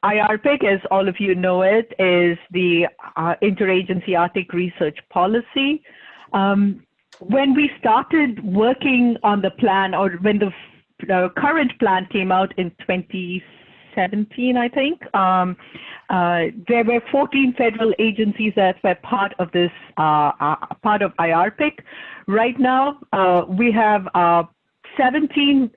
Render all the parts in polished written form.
IARPIC, as all of you know it, is the Interagency Arctic Research Policy. When we started working on the plan, or when the current plan came out in 2017, I think, there were 14 federal agencies that were part of this, part of IARPIC. Right now, we have 17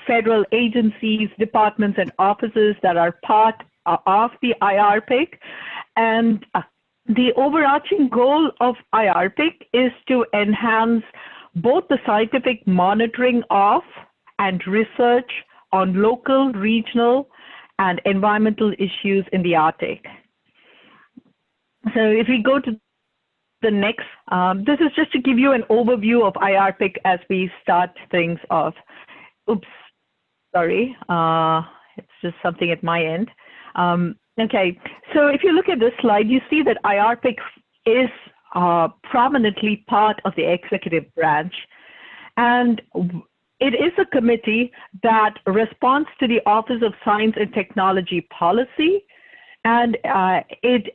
federal agencies, departments, and offices that are part of the IARPIC. And the overarching goal of IARPIC is to enhance both the scientific monitoring of and research on local, regional, and environmental issues in the Arctic. So if we go to the next, this is just to give you an overview of IARPIC as we start things off. Oops, sorry, it's just something at my end. Okay, so if you look at this slide, you see that IARPIC is prominently part of the executive branch, and it is a committee that responds to the Office of Science and Technology Policy, and it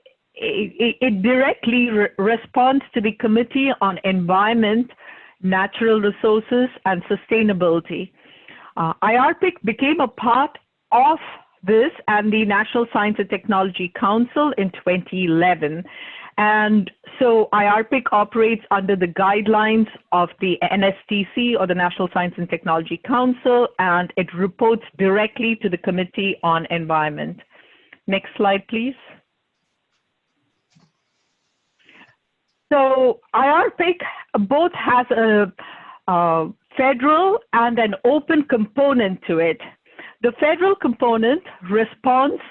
directly responds to the Committee on Environment, Natural Resources, and Sustainability. IARPIC became a part of this and the National Science and Technology Council in 2011. And so IARPIC operates under the guidelines of the NSTC, or the National Science and Technology Council, and it reports directly to the Committee on Environment. Next slide, please. So IARPIC both has a federal and an open component to it. The federal component responds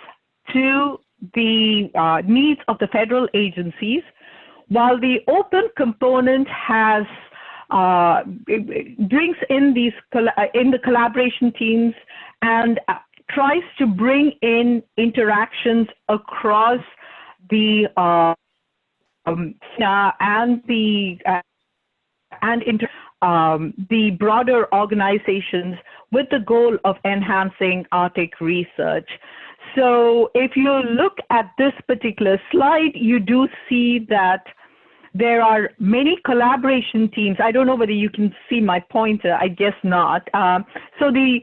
to the needs of the federal agencies, while the open component has brings in these in the collaboration teams and tries to bring in interactions across the the broader organizations with the goal of enhancing Arctic research. So if you look at this particular slide, you do see that there are many collaboration teams. I don't know whether you can see my pointer, I guess not. So the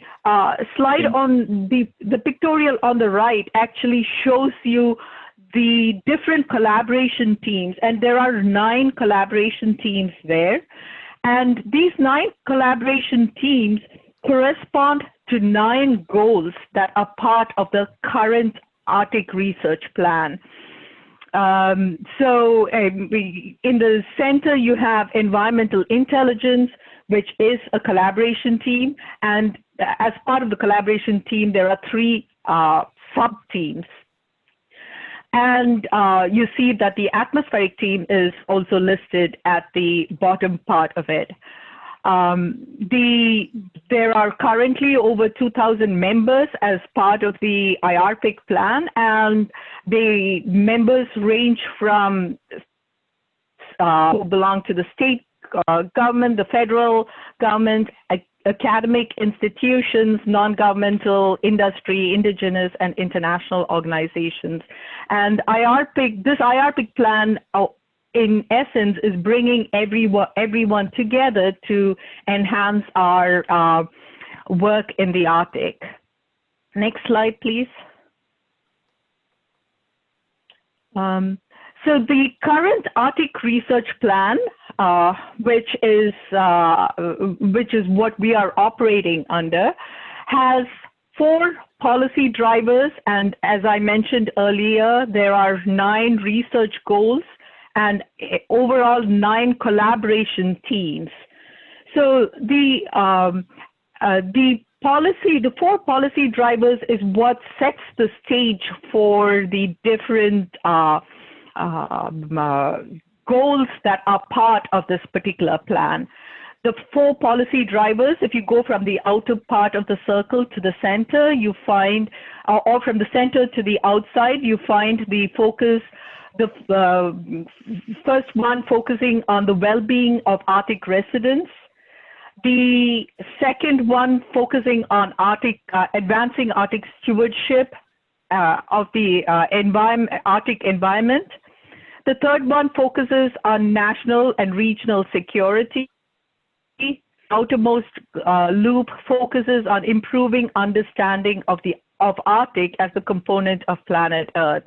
slide on the pictorial on the right actually shows you the different collaboration teams, and there are 9 collaboration teams there. And these 9 collaboration teams correspond to 9 goals that are part of the current Arctic research plan. In the center, you have environmental intelligence, which is a collaboration team. And as part of the collaboration team, there are 3 sub-teams. And you see that the atmospheric team is also listed at the bottom part of it. There are currently over 2,000 members as part of the IARPIC plan, and the members range from who belong to the state government, the federal government, academic institutions, non-governmental, industry, indigenous, and international organizations. And this IARPIC plan, in essence, is bringing everyone together to enhance our work in the Arctic. Next slide, please. So the current Arctic research plan, which is what we are operating under, has 4 policy drivers, and as I mentioned earlier, there are 9 research goals and overall 9 collaboration teams. So the 4 policy drivers is what sets the stage for the different goals that are part of this particular plan. The 4 policy drivers, if you go from the outer part of the circle to the center, you find, or from the center to the outside, you find the focus. The first one focusing on the well-being of Arctic residents. The second one focusing on Arctic, advancing Arctic stewardship of the Arctic environment. The third one focuses on national and regional security. Outermost loop focuses on improving understanding of Arctic as a component of planet Earth.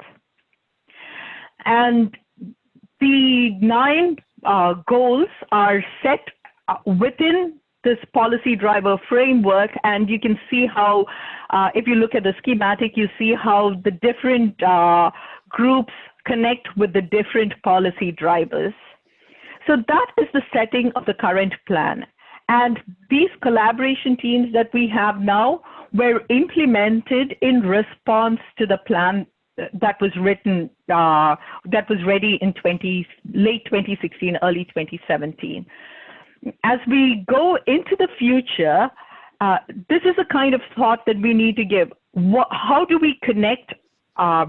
And the 9 goals are set within this policy driver framework, and you can see how, if you look at the schematic, you see how the different groups connect with the different policy drivers. So that is the setting of the current plan. And these collaboration teams that we have now were implemented in response to the plan that was written, that was ready in late 2016, early 2017. As we go into the future, this is a kind of thought that we need to give. How do we connect? How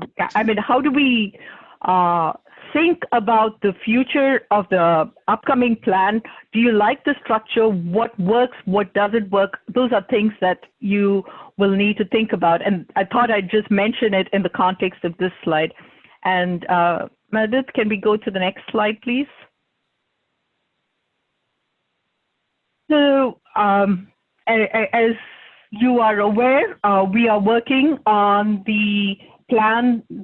do we think about the future of the upcoming plan? Do you like the structure? What works? What doesn't work? Those are things that you will need to think about. And I thought I'd just mention it in the context of this slide. And Meredith, can we go to the next slide, please? So as you are aware, we are working on the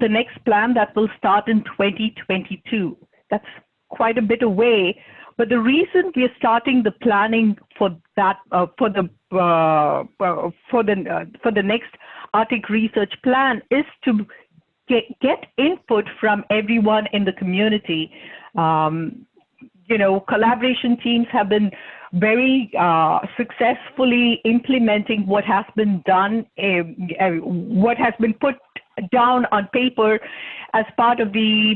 next plan that will start in 2022. That's quite a bit away, but the reason we are starting the planning for that for the next Arctic research plan is to get input from everyone in the community. Collaboration teams have been very successfully implementing what has been done, what has been put down on paper as part of the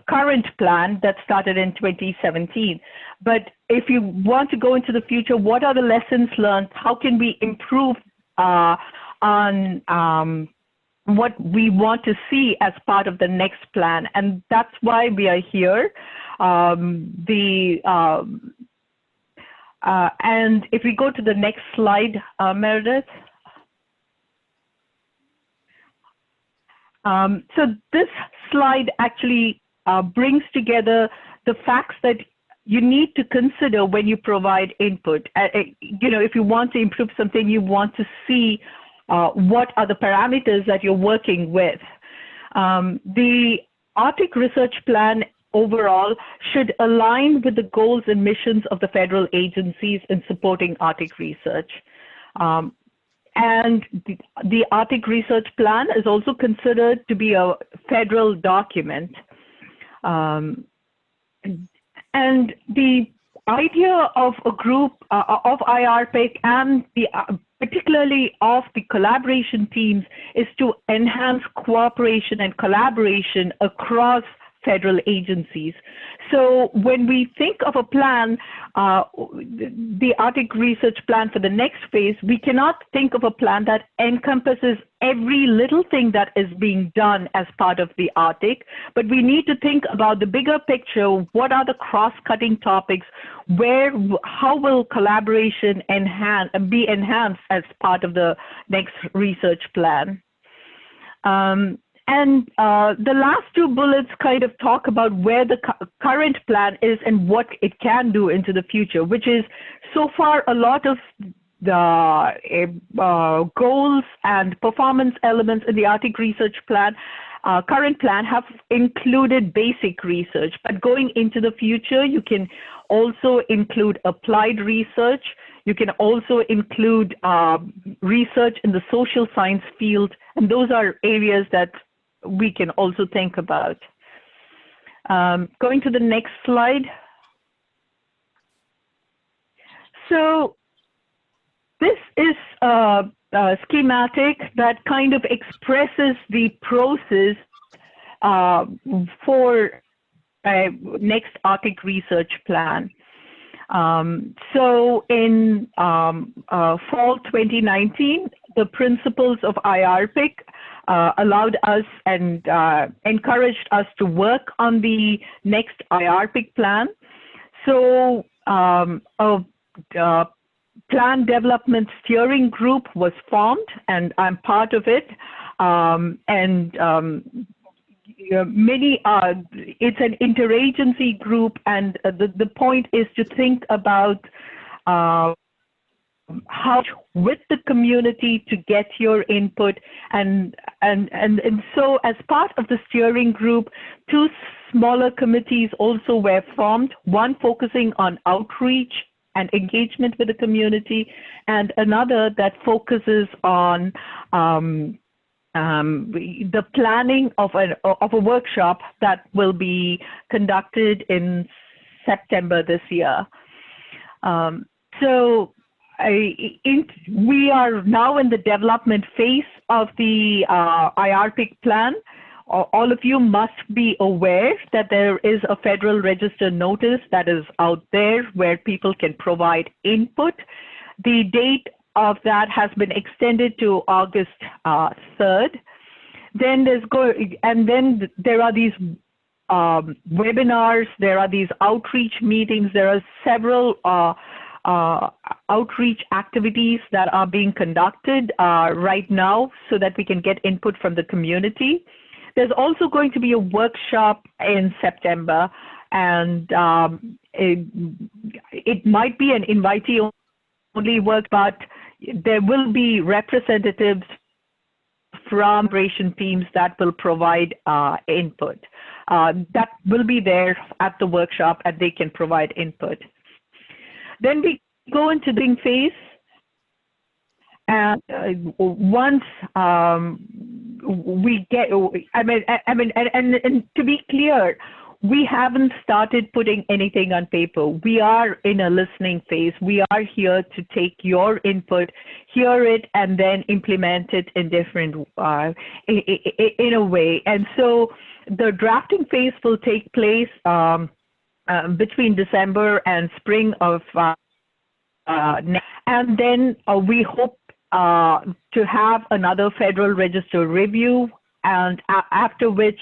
current plan that started in 2017. But if you want to go into the future, what are the lessons learned? How can we improve on what we want to see as part of the next plan? And that's why we are here. And if we go to the next slide, Meredith. So this slide actually brings together the facts that you need to consider when you provide input. If you want to improve something, you want to see what are the parameters that you're working with. The Arctic Research Plan overall should align with the goals and missions of the federal agencies in supporting Arctic research. And the Arctic Research Plan is also considered to be a federal document. And the idea of a group of IRPEC and particularly of the collaboration teams is to enhance cooperation and collaboration across federal agencies. So when we think of a plan, the Arctic Research Plan for the next phase, we cannot think of a plan that encompasses every little thing that is being done as part of the Arctic, but we need to think about the bigger picture. What are the cross-cutting topics? How will collaboration be enhanced as part of the next research plan? And the last 2 bullets kind of talk about where the current plan is and what it can do into the future, which is so far a lot of the goals and performance elements in the Arctic Research Plan, current plan, have included basic research. But going into the future, you can also include applied research. You can also include research in the social science field, and those are areas that we can also think about. Going to the next slide. So this is a schematic that kind of expresses the process for next Arctic research plan. So in fall 2019, the principles of IRPEC allowed us and encouraged us to work on the next IRPEC plan. So Plan Development Steering Group was formed, and I'm part of it. It's an interagency group, and the point is to think about how with the community to get your input, and so as part of the steering group, two smaller committees also were formed, one focusing on outreach and engagement with the community, and another that focuses on the planning of a workshop that will be conducted in September this year. We are now in the development phase of the IRPIC plan. All of you must be aware that there is a Federal Register notice that is out there where people can provide input. The date of that has been extended to August 3rd. Then there are these webinars, there are these outreach meetings, there are several outreach activities that are being conducted right now so that we can get input from the community. There's also going to be a workshop in September, and it might be an invitee-only work, but there will be representatives from operation teams that will provide input. That will be there at the workshop, and they can provide input. Then we go into the phase, and once we get, and to be clear, we haven't started putting anything on paper. We are in a listening phase. We are here to take your input, hear it, and then implement it in different, in a way. And so the drafting phase will take place between December and spring of and then we hope to have another Federal Register review, and after which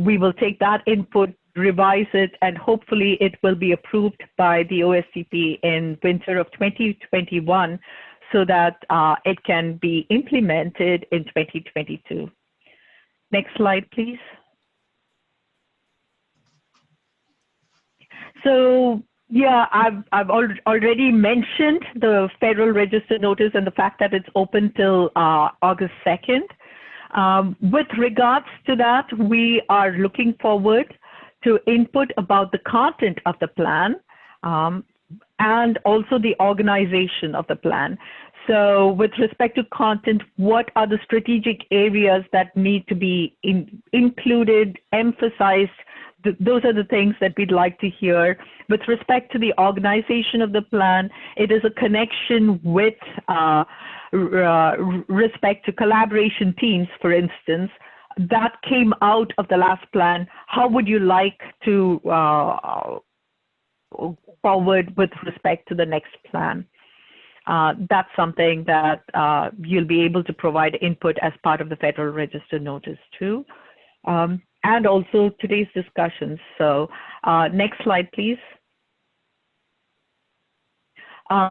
we will take that input, revise it, and hopefully it will be approved by the OSTP in winter of 2021 so that it can be implemented in 2022. Next slide, please. So yeah, I've already mentioned the Federal Register notice and the fact that it's open till August 2nd. With regards to that, we are looking forward to input about the content of the plan and also the organization of the plan. So with respect to content, what are the strategic areas that need to be included, emphasized? Those are the things that we'd like to hear. With respect to the organization of the plan, it is a connection with respect to collaboration teams, for instance, that came out of the last plan. How would you like to forward with respect to the next plan? That's something that you'll be able to provide input as part of the Federal Register notice too. And also today's discussions. So next slide, please. So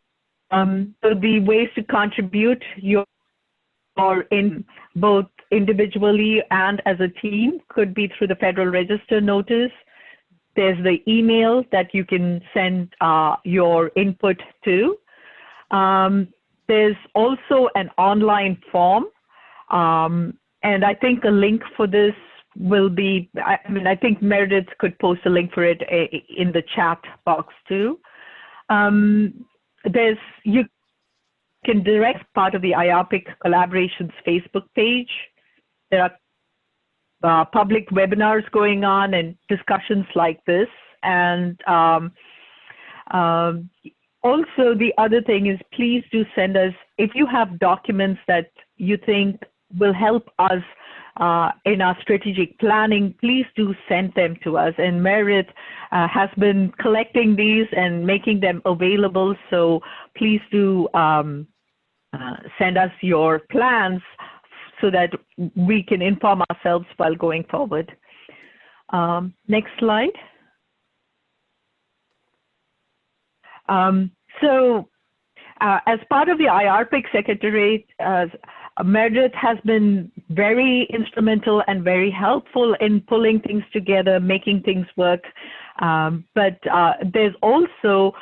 the ways to contribute in both individually and as a team could be through the Federal Register notice. There's the email that you can send your input to. There's also an online form. And I think a link for this will be, I think Meredith could post a link for it in the chat box too. You can direct part of the IRPIC Collaborations Facebook page. There are public webinars going on and discussions like this. And also the other thing is, please do send us, if you have documents that you think will help us in our strategic planning, please do send them to us. And Meredith has been collecting these and making them available. So please do send us your plans so that we can inform ourselves while going forward. Next slide. So As part of the IRPIC Secretariat, Meredith has been very instrumental and very helpful in pulling things together, making things work. But there's also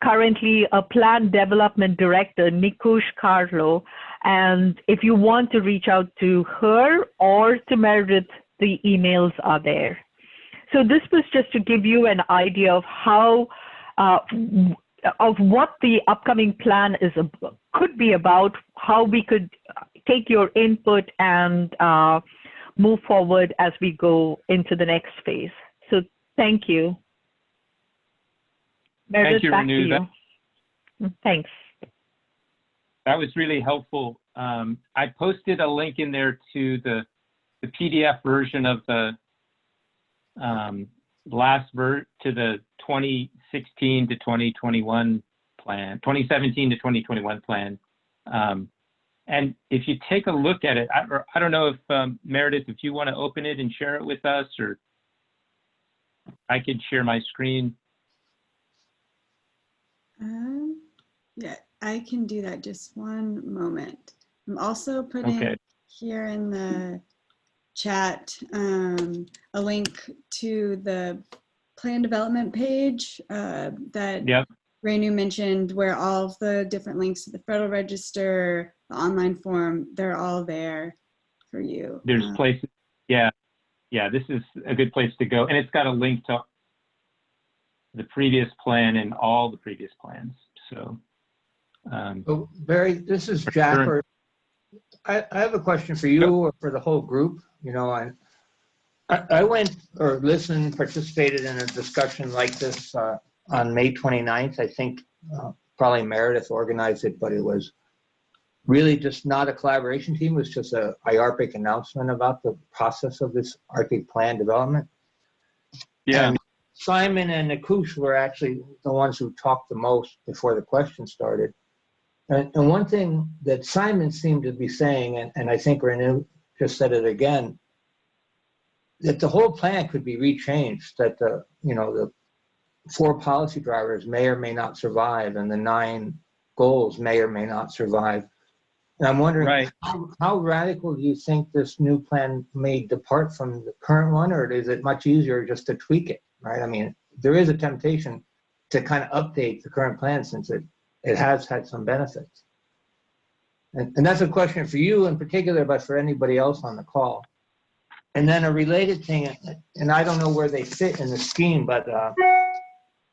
currently a plan development director, Nikush Carlo. And if you want to reach out to her or to Meredith, the emails are there. So this was just to give you an idea of how, of what the upcoming plan could be about, how we could take your input and move forward as we go into the next phase. So thank you. Meredith, thank you, back to you. Thanks. That was really helpful. I posted a link in there to the PDF version of the to the 2016 to 2021 plan, 2017 to 2021 plan. And if you take a look at it, I don't know if Meredith, if you want to open it and share it with us, or I could share my screen. Yeah, I can do that. Just one moment. I'm also putting here in the chat a link to the plan development page that Renu mentioned, where all of the different links to the Federal Register, the online form, they're all there for you. There's places, yeah, this is a good place to go. And it's got a link to the previous plan and all the previous plans. So, Barry, this is Japper. I have a question for you or for the whole group. You know, I went or listened, participated in a discussion like this on May 29th. I think probably Meredith organized it, but it was really just not a collaboration team. It was just a IARPIC announcement about the process of this Arctic plan development. Yeah. And Simon and Nikush were actually the ones who talked the most before the question started. And one thing that Simon seemed to be saying, and I think Renu just said it again, that the whole plan could be rechanged, that the 4 policy drivers may or may not survive, and the 9 goals may or may not survive. And I'm wondering, how radical do you think this new plan may depart from the current one, or is it much easier just to tweak it, right? I mean, there is a temptation to kind of update the current plan since it has had some benefits. And that's a question for you in particular, but for anybody else on the call. And then a related thing, and I don't know where they fit in the scheme, but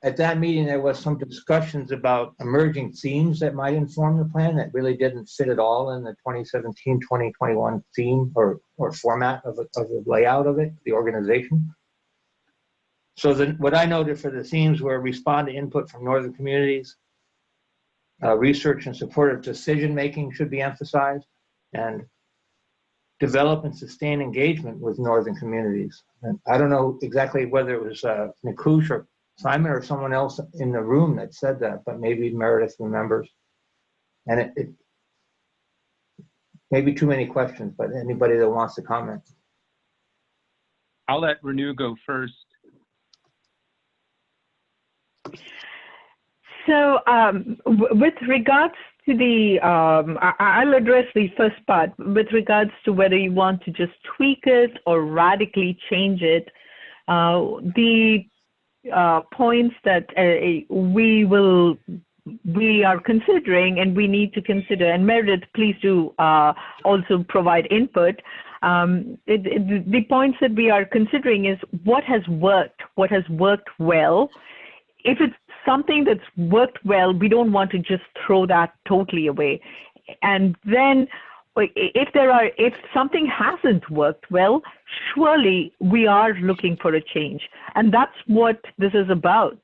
at that meeting, there was some discussions about emerging themes that might inform the plan that really didn't fit at all in the 2017-2021 theme or format of the layout of it, the organization. So what I noted for the themes were respond to input from northern communities, research and supportive decision-making should be emphasized, and develop and sustain engagement with northern communities. And I don't know exactly whether it was Nikush or Simon or someone else in the room that said that, but maybe Meredith remembers. And it maybe too many questions, but anybody that wants to comment. I'll let Renu go first. So with regards to the, I'll address the first part, with regards to whether you want to just tweak it or radically change it. The points that we are considering and we need to consider, and Meredith, please do also provide input. The points that we are considering is what has worked well. If it's something that's worked well, we don't want to just throw that totally away. And then if something hasn't worked well, surely we are looking for a change. And that's what this is about.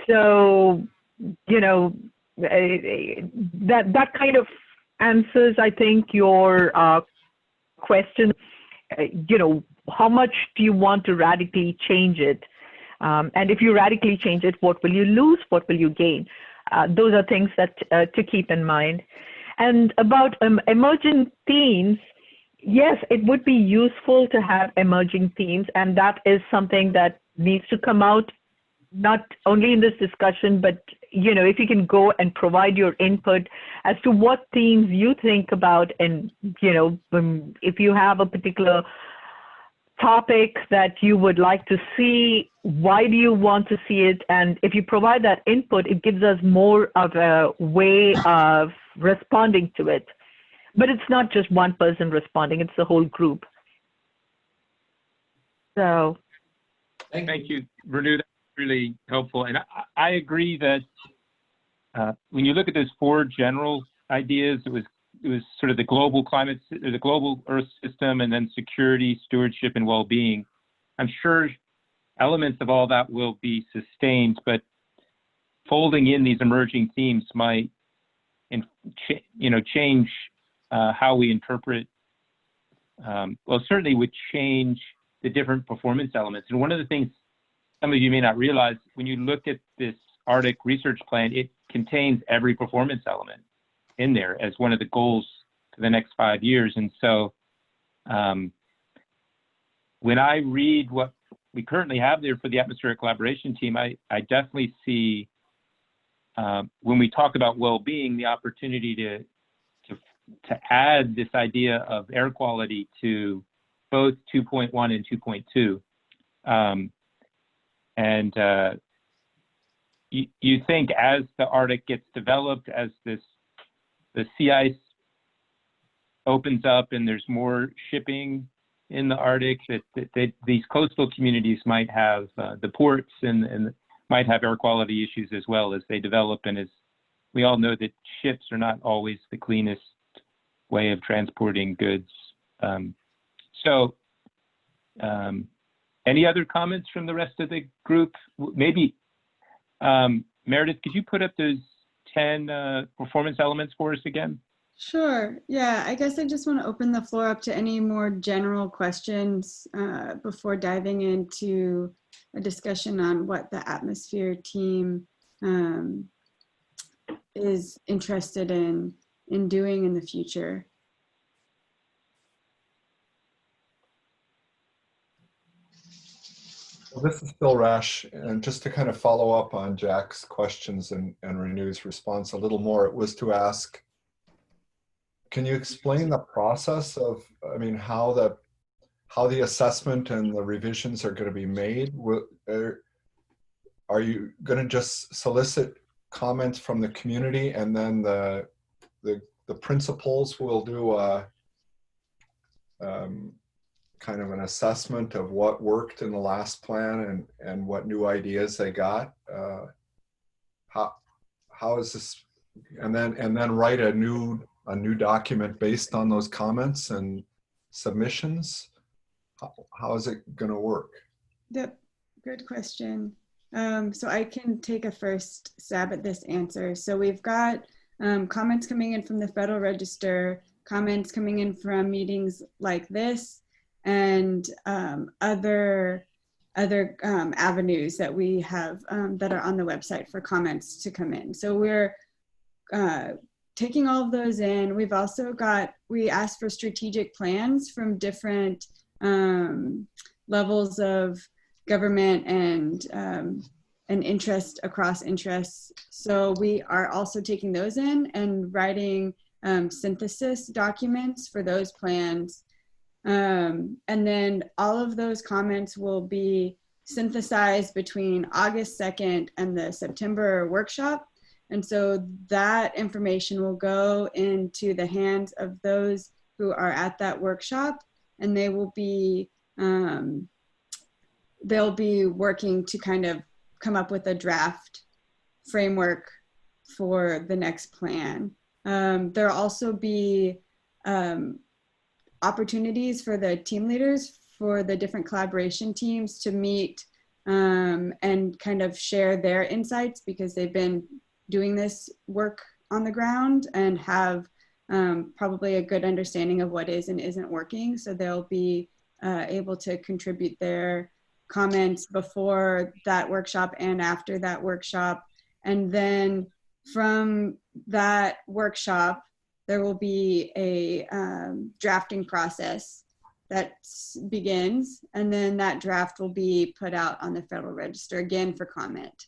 So, you know, that kind of answers, I think, your question. You know, how much do you want to radically change it? And if you radically change it, what will you lose? What will you gain? Those are things that to keep in mind. And about emerging themes, yes, it would be useful to have emerging themes, and that is something that needs to come out not only in this discussion, but if you can go and provide your input as to what themes you think about, and if you have a particular topic that you would like to see, why do you want to see it? And if you provide that input, it gives us more of a way of responding to it. But it's not just one person responding, it's the whole group. So. Thank you, Renu. That's really helpful. And I agree that when you look at those 4 general ideas, it was sort of the global climate, the global Earth system, and then security, stewardship, and well-being. I'm sure elements of all that will be sustained, but folding in these emerging themes might, change how we interpret. Well, certainly would change the different performance elements. And one of the things some of you may not realize, when you look at this Arctic research plan, it contains every performance element in there as one of the goals for the next 5 years. And so when I read what we currently have there for the atmospheric collaboration team, I definitely see, when we talk about well-being, the opportunity to add this idea of air quality to both 2.1 and 2.2. You think as the Arctic gets developed, as the sea ice opens up and there's more shipping in the Arctic, that these coastal communities might have, the ports and might have air quality issues as well as they develop. And as we all know, that ships are not always the cleanest way of transporting goods. Any other comments from the rest of the group? Maybe, Meredith, could you put up those 10 performance elements for us again? Sure. Yeah, I guess I just want to open the floor up to any more general questions before diving into a discussion on what the atmosphere team is interested in doing in the future. Well, this is Bill Rash, and just to kind of follow up on Jack's questions and Renu's response a little more, it was to ask, can you explain the process of, how the assessment and the revisions are going to be made? Are you going to just solicit comments from the community, and then the principals will do a kind of an assessment of what worked in the last plan and what new ideas they got? How is this, and then write a new document based on those comments and submissions? How is it going to work? Yep, good question. So I can take a first stab at this answer. So we've got comments coming in from the Federal Register, comments coming in from meetings like this, and other avenues that we have that are on the website for comments to come in. So we're taking all of those in. We've also we asked for strategic plans from different levels of government and interest across interests. So we are also taking those in and writing synthesis documents for those plans. And then all of those comments will be synthesized between August 2nd and the September workshop. And so that information will go into the hands of those who are at that workshop, and they will be, they'll be working to kind of come up with a draft framework for the next plan. There'll also be opportunities for the team leaders for the different collaboration teams to meet and kind of share their insights, because they've been doing this work on the ground and have probably a good understanding of what is and isn't working. So they'll be able to contribute their comments before that workshop and after that workshop. And then from that workshop, there will be a drafting process that begins, and then that draft will be put out on the Federal Register again for comment,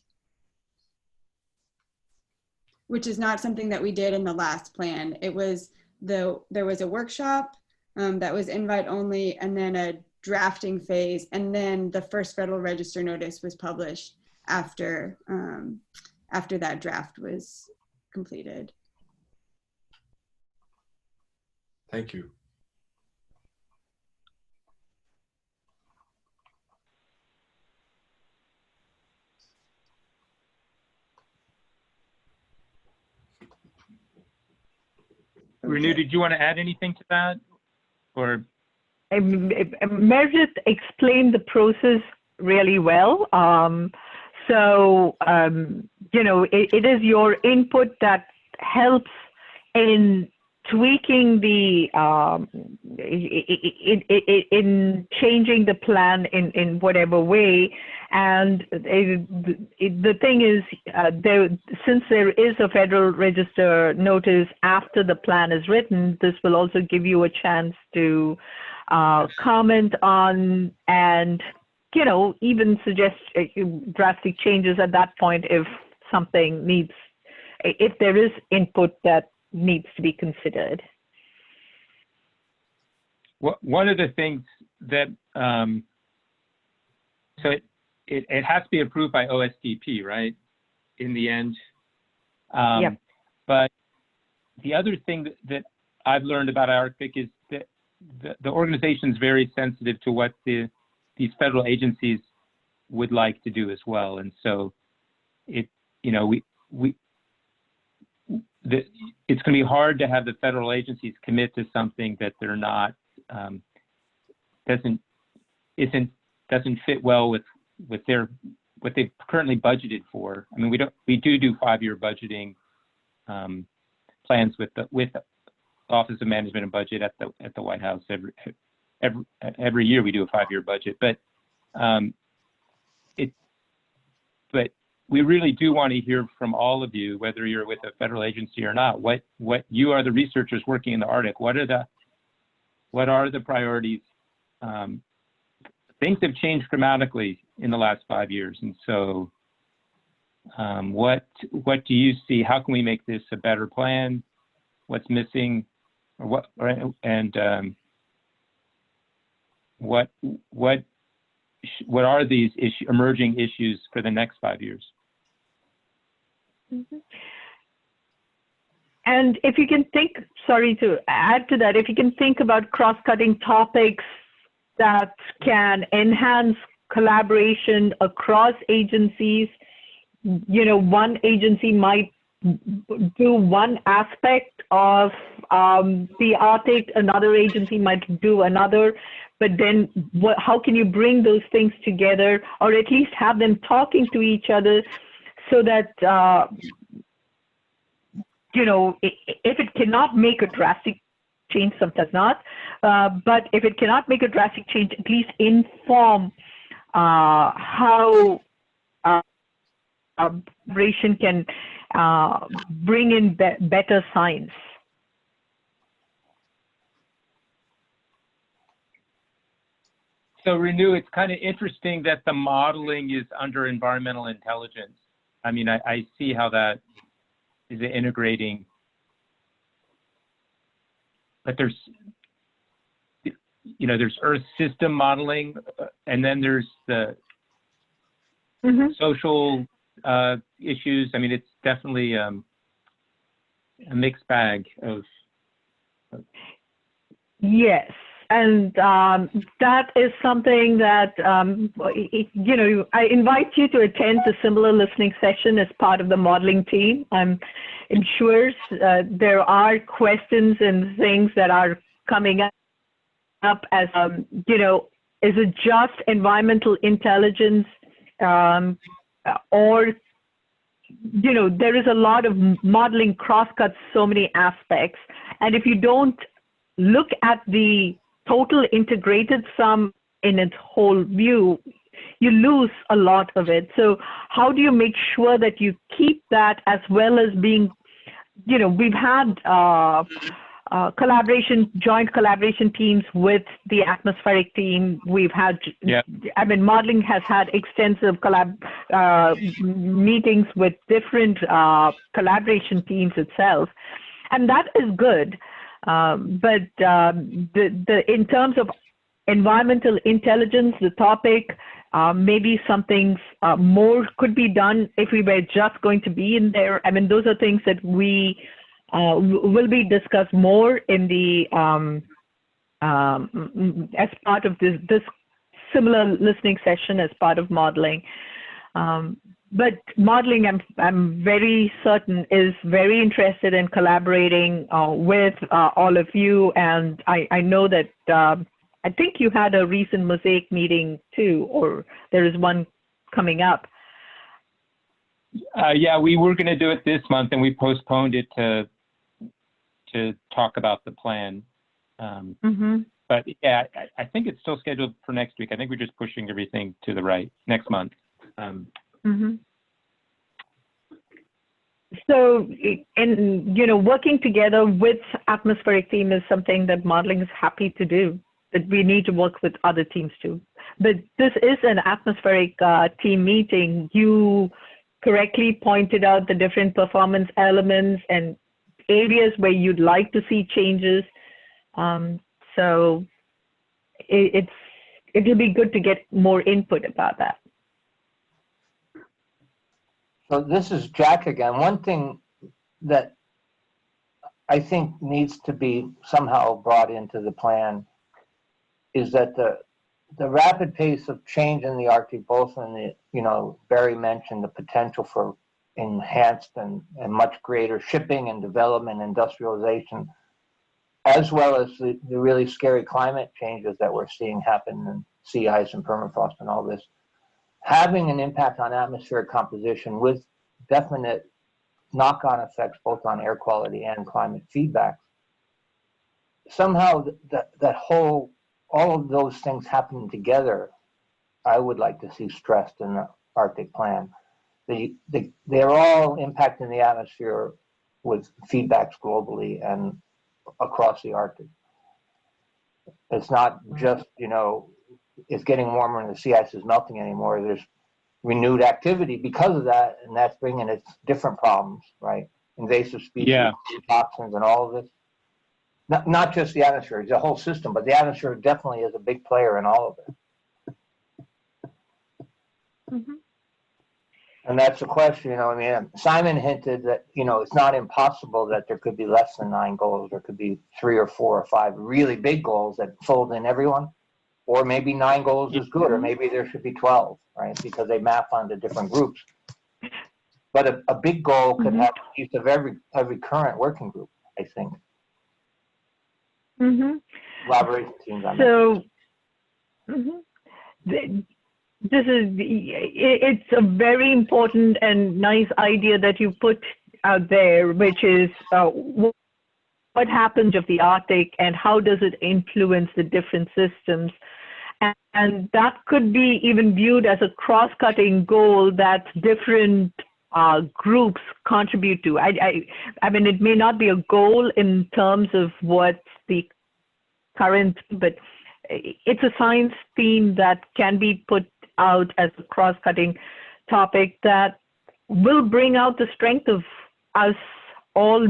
which is not something that we did in the last plan. It was there was a workshop that was invite only, and then a drafting phase, and then the first Federal Register notice was published after after that draft was completed. Thank you. Renu, did you want to add anything to that? Or Meredith explained the process really well. You know, it is your input that helps in tweaking the, in changing the plan in whatever way. And the thing is, since there is a Federal Register notice after the plan is written, this will also give you a chance to comment on and, you know, even suggest drastic changes at that point if something needs, if there is input that needs to be considered. One of the things that, so it has to be approved by OSDP, right? In the end. Yep. But the other thing that I've learned about ARCUS is that the organization is very sensitive to what these federal agencies would like to do as well. And so it's going to be hard to have the federal agencies commit to something that they're not, doesn't fit well with what they've currently budgeted for. I mean, we do 5-year budgeting plans with the Office of Management and Budget at the White House. Every year we do a 5-year budget, but we really do want to hear from all of you, whether you're with a federal agency or not. What you are the researchers working in the Arctic. What are the priorities? Things have changed dramatically in the last 5 years, and so what do you see? How can we make this a better plan? What's missing, or what? And what are these emerging issues for the next 5 years? Mm-hmm. And if you can think, sorry to add to that, if you can think about cross-cutting topics that can enhance collaboration across agencies, you know, one agency might do one aspect of the Arctic, another agency might do another, but then how can you bring those things together, or at least have them talking to each other so that, you know, if it cannot make a drastic change, sometimes not, but if it cannot make a drastic change, at least inform how collaboration can bring in better science. So Renu, it's kind of interesting that the modeling is under environmental intelligence. I mean, I see how that is integrating, but there's Earth system modeling, and then there's the social issues. I mean, it's definitely a mixed bag of. Yes. And that is something that, you know, I invite you to attend the similar listening session as part of the modeling team. I'm sure there are questions and things that are coming up as, you know, is it just environmental intelligence or, you know, there is a lot of modeling cross-cuts so many aspects. And if you don't look at the total integrated sum in its whole view, you lose a lot of it. So how do you make sure that you keep that, as well as being, you know, we've had joint collaboration teams with the atmospheric team. We've had, I mean, modeling has had extensive meetings with different collaboration teams itself, and that is good. But in terms of environmental intelligence, the topic, maybe something more could be done if we were just going to be in there. I mean, those are things that we will be discussed more in the as part of this similar listening session as part of modeling. But modeling, I'm very certain, is very interested in collaborating with all of you, and I know that I think you had a recent Mosaic meeting too, or there is one coming up. Yeah, we were going to do it this month, and we postponed it to talk about the plan. But yeah, I think it's still scheduled for next week. I think we're just pushing everything to the right next month. So, and working together with atmospheric team is something that modeling is happy to do. That we need to work with other teams too. But this is an atmospheric team meeting. You correctly pointed out the different performance elements and areas where you'd like to see changes. So it'll be good to get more input about that. So this is Jack again. One thing that I think needs to be somehow brought into the plan is that the rapid pace of change in the Arctic, both in the, Barry mentioned the potential for enhanced and much greater shipping and development, industrialization, as well as the really scary climate changes that we're seeing happen in sea ice and permafrost and all this, having an impact on atmospheric composition with definite knock-on effects both on air quality and climate feedback. Somehow all of those things happening together, I would like to see stressed in the Arctic plan. They're all impacting the atmosphere with feedbacks globally and across the Arctic. It's not just, it's getting warmer and the sea ice is melting anymore. There's renewed activity because of that, and that's bringing its different problems, right? Invasive species, toxins, and all of this. Not just the atmosphere, it's the whole system, but the atmosphere definitely is a big player in all of it. And that's the question, Simon hinted that, it's not impossible that there could be less than 9 goals. There could be 3 or 4 or 5 really big goals that fold in everyone, or maybe 9 goals is good, or maybe there should be 12, right? Because they map onto different groups. But a big goal could have a piece of every current working group, I think. Collaboration teams on that. It's a very important and nice idea that you put out there, which is what happens of the Arctic and how does it influence the different systems. And that could be even viewed as a cross-cutting goal that different groups contribute to. I mean, it may not be a goal in terms of what the current, but it's a science theme that can be put out as a cross-cutting topic that will bring out the strength of us all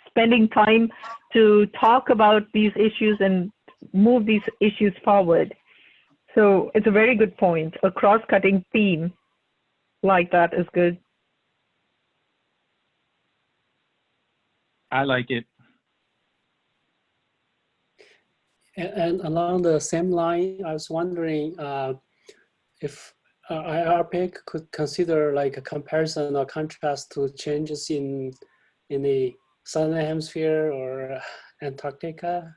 spending time to talk about these issues and move these issues forward. So it's a very good point. A cross-cutting theme like that is good. I like it. And along the same line, I was wondering if IRPEC could consider like a comparison or contrast to changes in the Southern Hemisphere or Antarctica.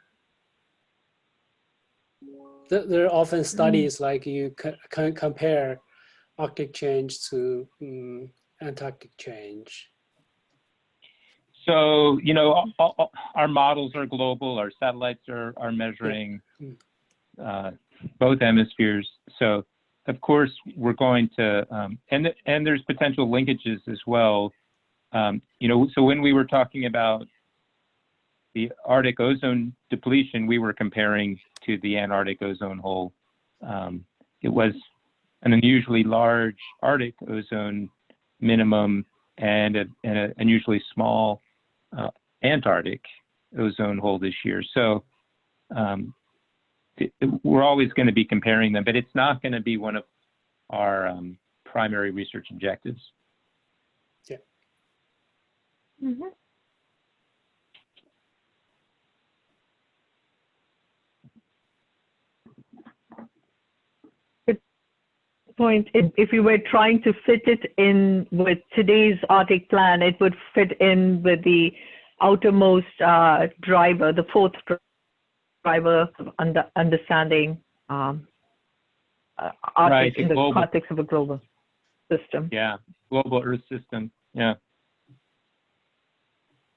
There are often studies like you can compare Arctic change to Antarctic change. So, our models are global. Our satellites are measuring both hemispheres. So, of course, we're going to, and there's potential linkages as well. So when we were talking about the Arctic ozone depletion, we were comparing to the Antarctic ozone hole. It was an unusually large Arctic ozone minimum and an unusually small Antarctic ozone hole this year. So we're always going to be comparing them, but it's not going to be one of our primary research objectives. Yeah. Mm-hmm. Point. If you were trying to fit it in with today's Arctic plan, it would fit in with the outermost driver, the fourth driver of understanding Arctic Right, in the context of a global system. Yeah, global Earth system. Yeah,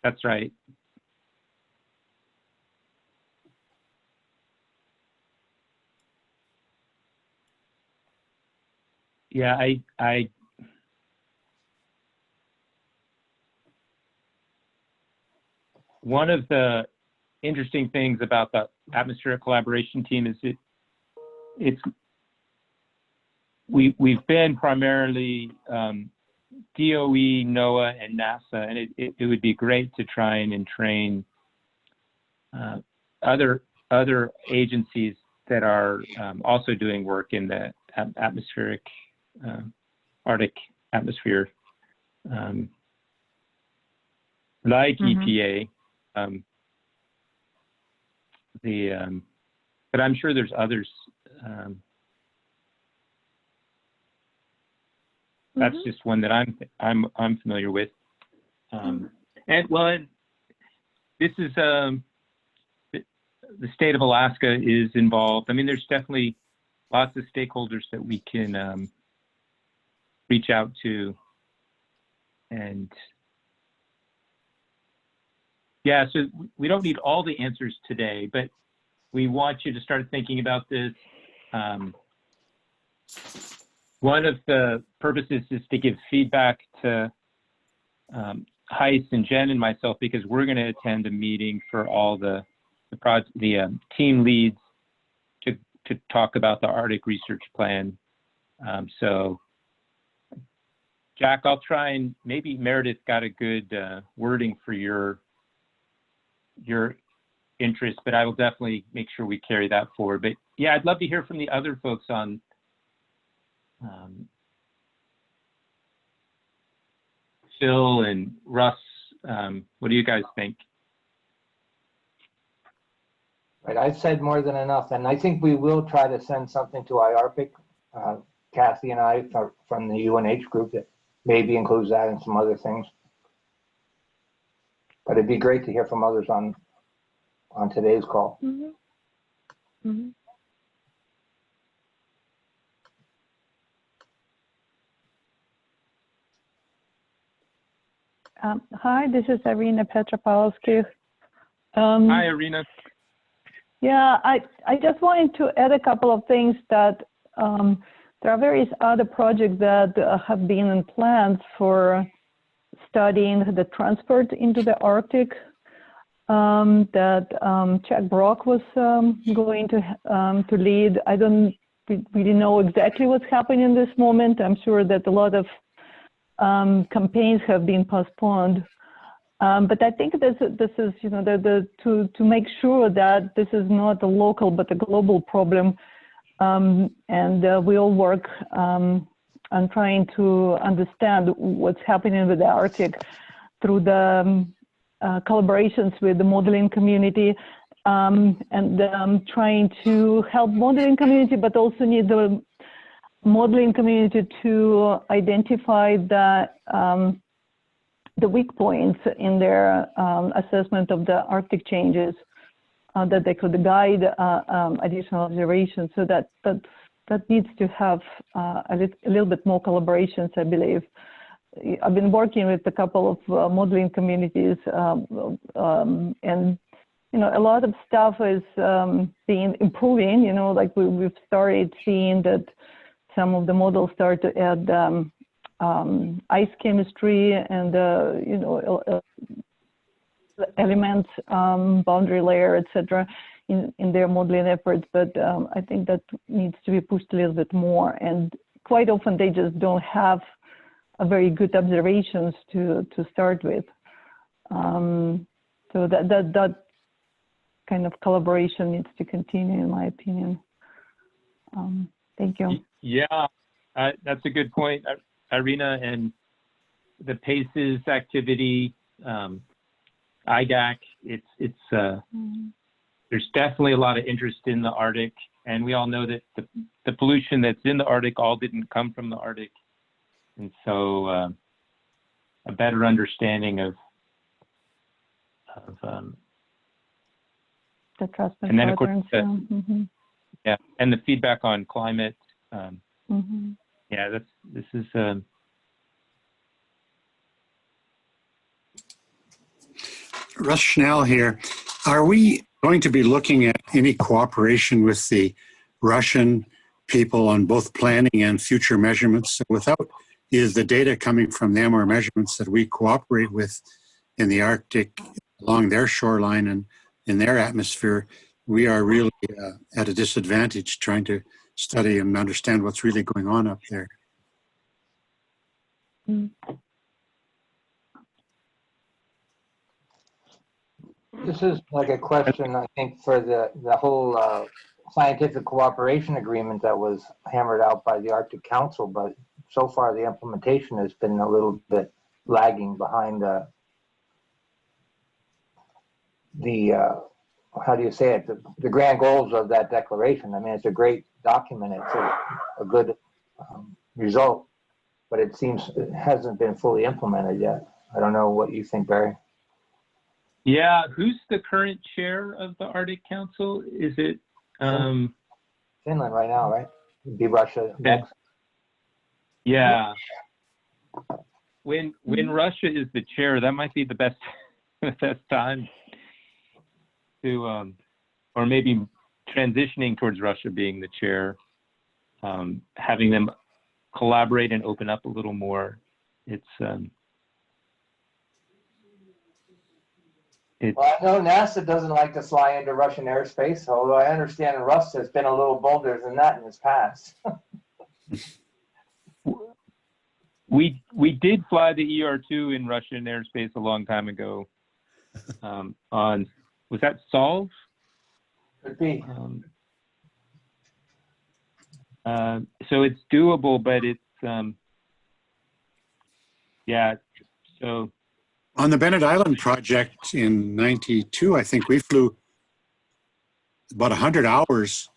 that's right. Yeah, one of the interesting things about the atmospheric collaboration team is we've been primarily DOE, NOAA, and NASA, and it would be great to try and entrain other agencies that are also doing work in the atmospheric Arctic atmosphere, like EPA. But I'm sure there's others. That's just one that I'm familiar with. And this is the state of Alaska is involved. I mean, there's definitely lots of stakeholders that we can reach out to, and yeah, so we don't need all the answers today, but we want you to start thinking about this. One of the purposes is to give feedback to Heiss and Jen and myself, because we're going to attend a meeting for all the team leads to talk about the Arctic research plan. So Jack, I'll try, and maybe Meredith got a good wording for your interest, but I will definitely make sure we carry that forward. But yeah, I'd love to hear from the other folks on Phil and Russ. What do you guys think? Right, I've said more than enough, and I think we will try to send something to IARPC, Kathy and I, from the UNH group that maybe includes that and some other things. But it'd be great to hear from others on today's call. Hi, this is Irina Petra. Hi, Irina. Yeah, I just wanted to add a couple of things that there are various other projects that have been in plans for studying the transport into the Arctic that Chuck Brock was going to lead. I don't really know exactly what's happening in this moment. I'm sure that a lot of campaigns have been postponed. But I think this is, you know, to make sure that this is not a local but a global problem, and we all work on trying to understand what's happening with the Arctic through the collaborations with the modeling community, and trying to help modeling community, but also need the modeling community to identify the weak points in their assessment of the Arctic changes, that they could guide additional observations. So that needs to have a little bit more collaborations, I believe. I've been working with a couple of modeling communities, and you know, a lot of stuff is improving. You know, like we've started seeing that some of the models start to add ice chemistry and you know, elements, boundary layer, etc., in their modeling efforts. But I think that needs to be pushed a little bit more. And quite often they just don't have a very good observations to start with. So that kind of collaboration needs to continue, in my opinion. Thank you. Yeah, that's a good point, Irina. And the PACES activity, IDAC, there's definitely a lot of interest in the Arctic, and we all know that the pollution that's in the Arctic all didn't come from the Arctic, and so a better understanding of the transfer and then of course patterns. yeah, and the feedback on climate. Yeah, this is. Russ Schnell here. Are we going to be looking at any cooperation with the Russian people on both planning and future measurements? So without either the data coming from them or measurements that we cooperate with in the Arctic along their shoreline and in their atmosphere, we are really at a disadvantage trying to study and understand what's really going on up there. This is like a question, I think, for the whole scientific cooperation agreement that was hammered out by the Arctic Council, but so far the implementation has been a little bit lagging behind the how do you say it, the grand goals of that declaration. I mean, it's a great document. It's a good result, but it seems it hasn't been fully implemented yet. I don't know what you think, Barry. Yeah, who's the current chair of the Arctic Council? Is it Finland right now, right? It'd be Russia next. Yeah. When Russia is the chair, that might be the best time to or maybe transitioning towards Russia being the chair, having them collaborate and open up a little more. It's well, I know NASA doesn't like to fly into Russian airspace, although I understand Rust has been a little bolder than that in his past. We did fly the ER-2 in Russian airspace a long time ago. Was that Solve? Could be. So it's doable, but it's yeah. So. On the Bennett Island project in '92, I think we flew about 100 hours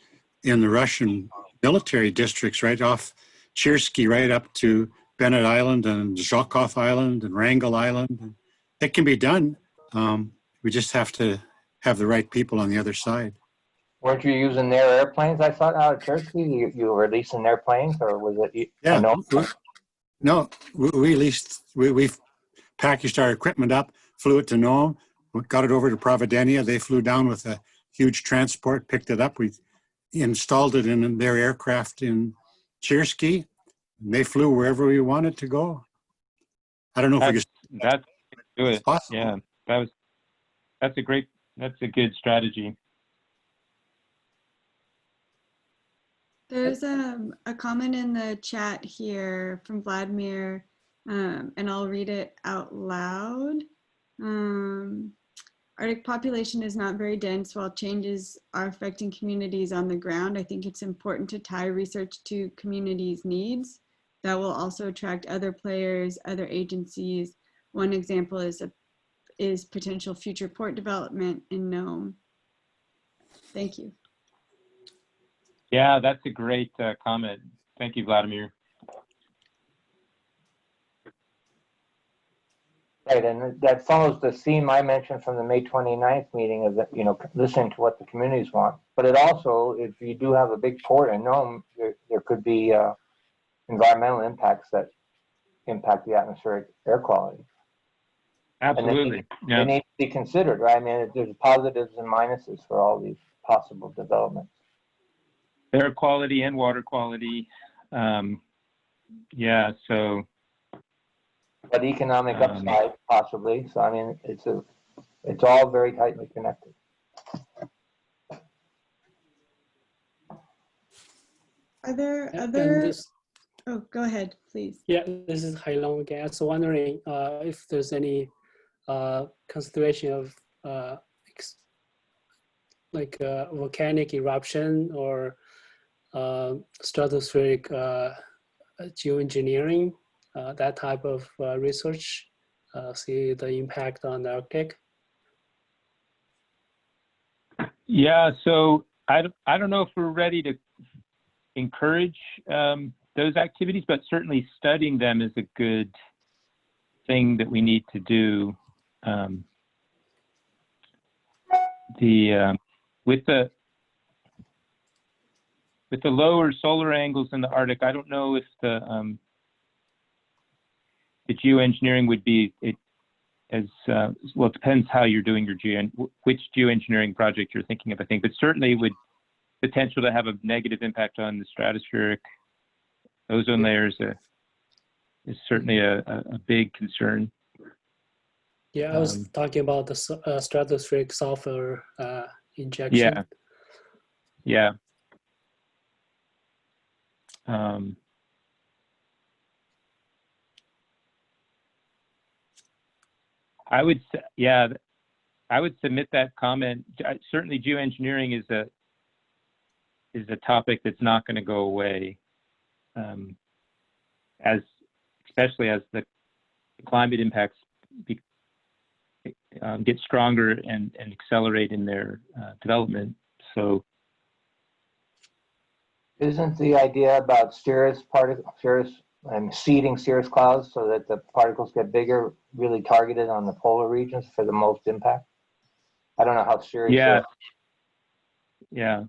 in the Russian military districts right off Chersky right up to Bennett Island and Zhukov Island and Wrangel Island. It can be done. We just have to have the right people on the other side. Weren't you using their airplanes, I thought, out of Chersky? You were leasing their planes, or was it? Yeah, no, we've packaged our equipment up, flew it to Nome, got it over to Providenia. They flew down with a huge transport, picked it up. We installed it in their aircraft in Chersky. And they flew wherever we wanted to go. I don't know if we could. That's good. Possible. Yeah, that's a good strategy. There's a comment in the chat here from Vladimir, and I'll read it out loud. Arctic population is not very dense. While changes are affecting communities on the ground, I think it's important to tie research to communities' needs. That will also attract other players, other agencies. One example is potential future port development in Nome. Thank you. Yeah, that's a great comment. Thank you, Vladimir. Right, and that follows the theme I mentioned from the May 29th meeting of the, listening to what the communities want. But it also, if you do have a big port in Nome, there could be environmental impacts that impact the atmospheric air quality. Absolutely. They need to be considered, right? I mean, there's positives and minuses for all these possible developments. Air quality and water quality. Yeah, so. But economic upside, possibly. So, I mean, it's It's all very tightly connected. Are there And other, this, oh, go ahead, please. yeah, this is Hailong again. So wondering if there's any consideration of like volcanic eruption or stratospheric geoengineering, that type of research, see the impact on the Arctic. Yeah, so I don't know if we're ready to encourage those activities, but certainly studying them is a good thing that we need to do. With the lower solar angles in the Arctic, I don't know if the geoengineering would be as well. It depends how you're doing your which geoengineering project you're thinking of, I think, but certainly it would potential to have a negative impact on the stratospheric ozone layers is certainly a big concern. Yeah, I was talking about the stratospheric sulfur injection. Yeah. Yeah. I would submit that comment. Certainly geoengineering is a topic that's not going to go away, especially as the climate impacts get stronger and accelerate in their development. So, isn't the idea about seeding cirrus clouds so that the particles get bigger really targeted on the polar regions for the most impact? I don't know how serious. Yeah. Yeah.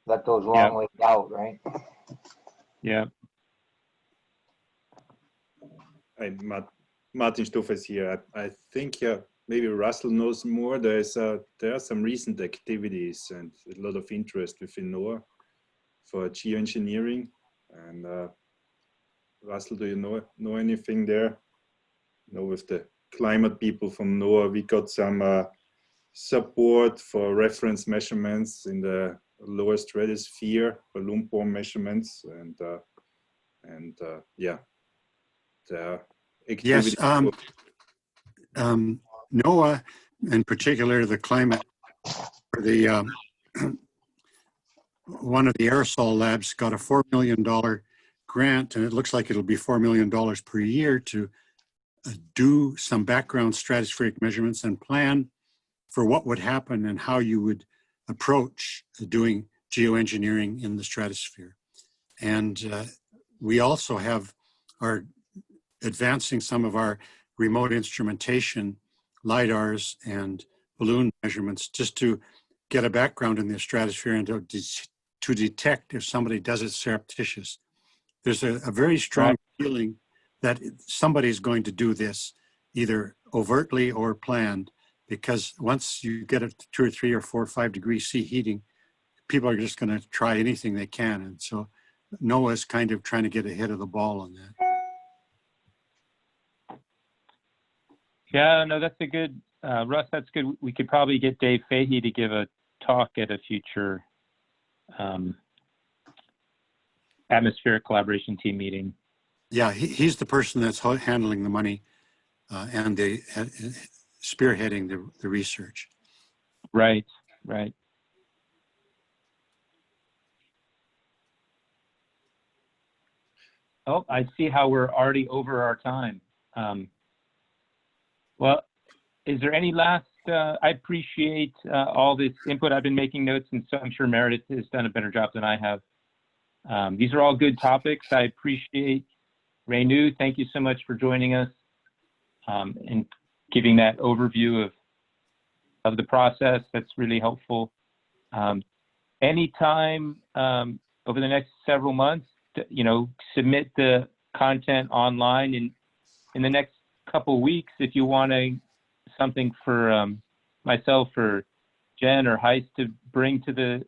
That goes a long way out, right? Yeah. Hi, Martin Stoffels here. I think maybe Russell knows more. There are some recent activities and a lot of interest within NOAA for geoengineering. And Russell, do you know anything there? With the climate people from NOAA, we got some support for reference measurements in the lower stratosphere, balloon-borne measurements, and yeah, the activity. Yes, NOAA, in particular, the climate, one of the aerosol labs got a $4 million grant, and it looks like it'll be $4 million per year to do some background stratospheric measurements and plan for what would happen and how you would approach doing geoengineering in the stratosphere. And we also are advancing some of our remote instrumentation, LIDARs and balloon measurements, just to get a background in the stratosphere and to detect if somebody does it surreptitious. There's a very strong feeling that somebody's going to do this, either overtly or planned, because once you get it to 2 or 3 or 4 or 5 degrees C heating, people are just going to try anything they can. And so NOAA's kind of trying to get ahead of the ball on that. Yeah, no, that's a good, Russ, that's good. We could probably get Dave Fahey to give a talk at a future atmospheric collaboration team meeting. Yeah, he's the person that's handling the money and spearheading the research. Right, right. Oh, I see how we're already over our time. Well, is there any last, I appreciate all this input. I've been making notes, and so I'm sure Meredith has done a better job than I have. These are all good topics. I appreciate Renu. Thank you so much for joining us and giving that overview of the process. That's really helpful. Anytime over the next several months, submit the content online. In the next couple of weeks, if you want something for myself or Jen or Heist to bring to the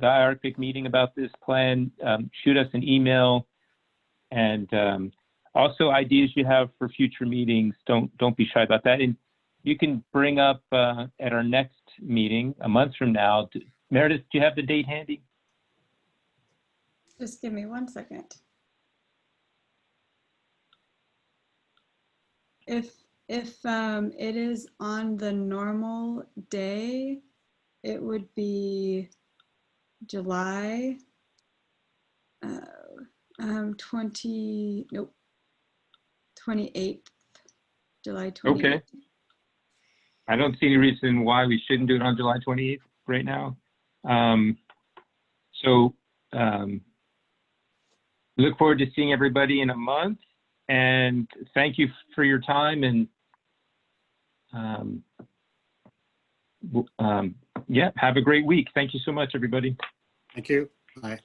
Arctic meeting about this plan, shoot us an email. And also ideas you have for future meetings, don't be shy about that. And you can bring up at our next meeting a month from now. Meredith, do you have the date handy? Just give me 1 second. If it is on the normal day, it would be July 28th, July 28th. Okay. I don't see any reason why we shouldn't do it on July 28th right now. Look forward to seeing everybody in a month, and thank you for your time, and yeah, have a great week. Thank you so much, everybody. Thank you. Bye.